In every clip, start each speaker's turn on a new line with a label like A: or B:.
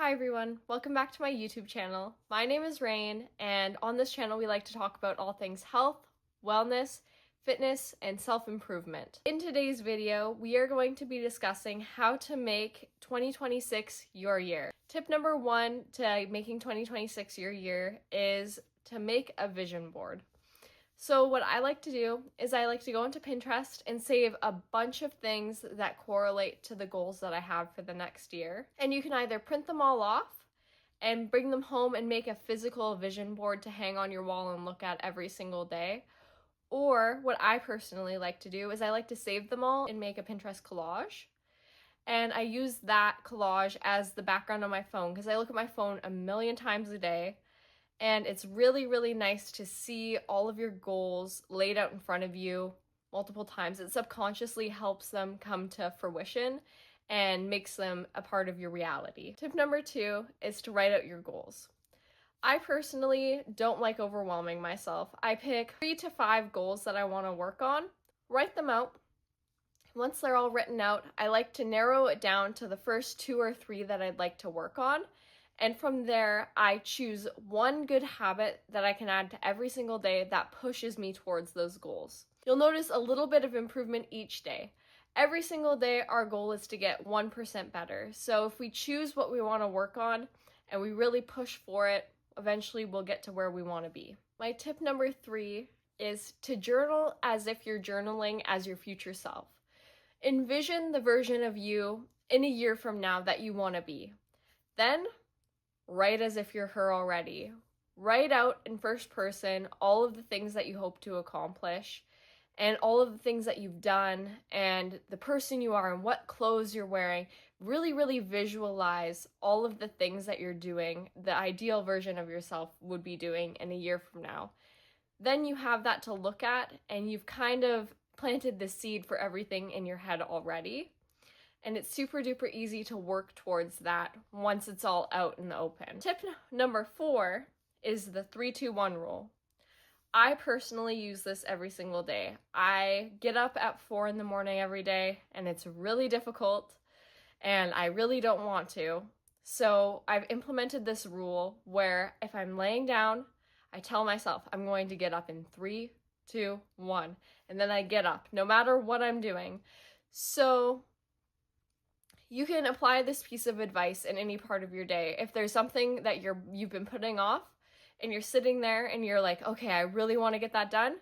A: Hi everyone, welcome back to my YouTube channel. My name is Rain, and on this channel we like to talk about all things health, wellness, fitness, and self-improvement. In today's video, we are going to be discussing how to make 2026 your year. Tip number one to making 2026 your year is to make a vision board. So what I like to do is I like to go into Pinterest and save a bunch of things that correlate to the goals that I have for the next year. And you can either print them all off and bring them home and make a physical vision board to hang on your wall and look at every single day. Or what I personally like to do is I like to save them all and make a Pinterest collage. And I use that collage as the background on my phone because I look at my phone a million times a day. And it's really, really nice to see all of your goals laid out in front of you multiple times. It subconsciously helps them come to fruition and makes them a part of your reality. Tip number two is to write out your goals. I personally don't like overwhelming myself. I pick 3 to 5 goals that I want to work on, write them out. Once they're all written out, I like to narrow it down to the first 2 or 3 that I'd like to work on. And from there, I choose one good habit that I can add to every single day that pushes me towards those goals. You'll notice a little bit of improvement each day. Every single day, our goal is to get 1% better. So if we choose what we want to work on and we really push for it, eventually we'll get to where we want to be. My tip number 3 is to journal as if you're journaling as your future self. Envision the version of you in a year from now that you want to be. Then write as if you're her already. Write out in first person all of the things that you hope to accomplish and all of the things that you've done and the person you are and what clothes you're wearing. Really, really visualize all of the things that you're doing, the ideal version of yourself would be doing in a year from now. Then you have that to look at and you've kind of planted the seed for everything in your head already. And it's super duper easy to work towards that once it's all out in the open. Tip number 4 is the 3-2-1 rule. I personally use this every single day. I get up at 4 in the morning every day and it's really difficult and I really don't want to. So I've implemented this rule where if I'm laying down, I tell myself I'm going to get up in 3, 2, 1, and then I get up no matter what I'm doing. So you can apply this piece of advice in any part of your day. If there's something that you've been putting off and you're sitting there and you're like, okay, I really want to get that done,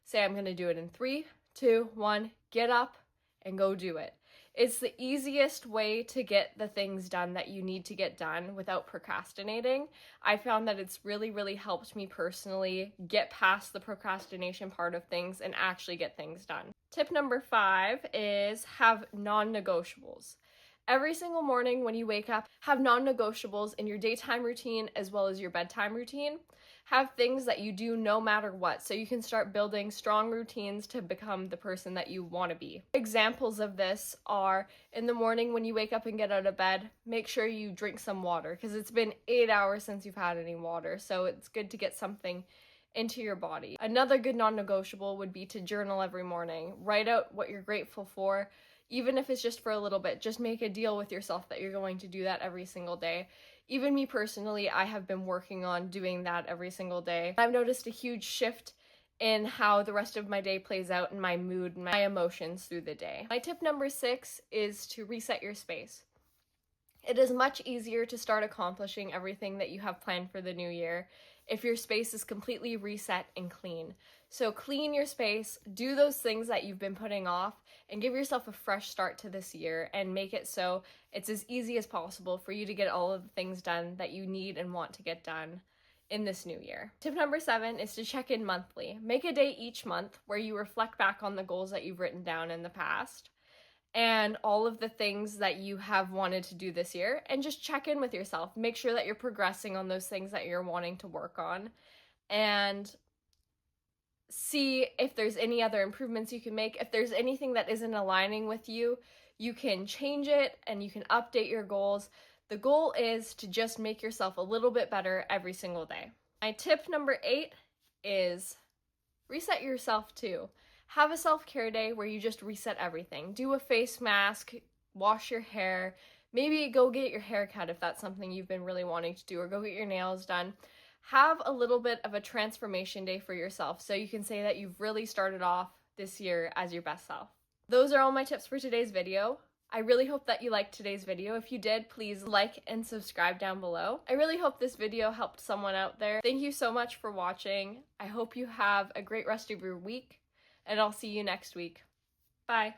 A: say I'm going to do it in 3, 2, 1, get up and go do it. It's the easiest way to get the things done that you need to get done without procrastinating. I found that it's really, really helped me personally get past the procrastination part of things and actually get things done. Tip number 5 is have non-negotiables. Every single morning when you wake up, have non-negotiables in your daytime routine as well as your bedtime routine. Have things that you do no matter what, so you can start building strong routines to become the person that you want to be. Examples of this are in the morning when you wake up and get out of bed, make sure you drink some water because it's been 8 hours since you've had any water, so it's good to get something into your body. Another good non-negotiable would be to journal every morning. Write out what you're grateful for. Even if it's just for a little bit, just make a deal with yourself that you're going to do that every single day. Even me personally, I have been working on doing that every single day. I've noticed a huge shift in how the rest of my day plays out and my mood and my emotions through the day. My tip number 6 is to reset your space. It is much easier to start accomplishing everything that you have planned for the new year if your space is completely reset and clean. So clean your space, do those things that you've been putting off, and give yourself a fresh start to this year and make it so it's as easy as possible for you to get all of the things done that you need and want to get done in this new year. Tip number 7 is to check in monthly. Make a day each month where you reflect back on the goals that you've written down in the past and all of the things that you have wanted to do this year, and just check in with yourself. Make sure that you're progressing on those things that you're wanting to work on, and see if there's any other improvements you can make. If there's anything that isn't aligning with you, you can change it and you can update your goals. The goal is to just make yourself a little bit better every single day. My tip number 8 is reset yourself too. Have a self-care day where you just reset everything. Do a face mask, wash your hair, Maybe go get your hair cut if that's something you've been really wanting to do, or go get your nails done. Have a little bit of a transformation day for yourself so you can say that you've really started off this year as your best self. Those are all my tips for today's video. I really hope that you liked today's video. If you did, please like and subscribe down below. I really hope this video helped someone out there. Thank you so much for watching. I hope you have a great rest of your week, and I'll see you next week. Bye.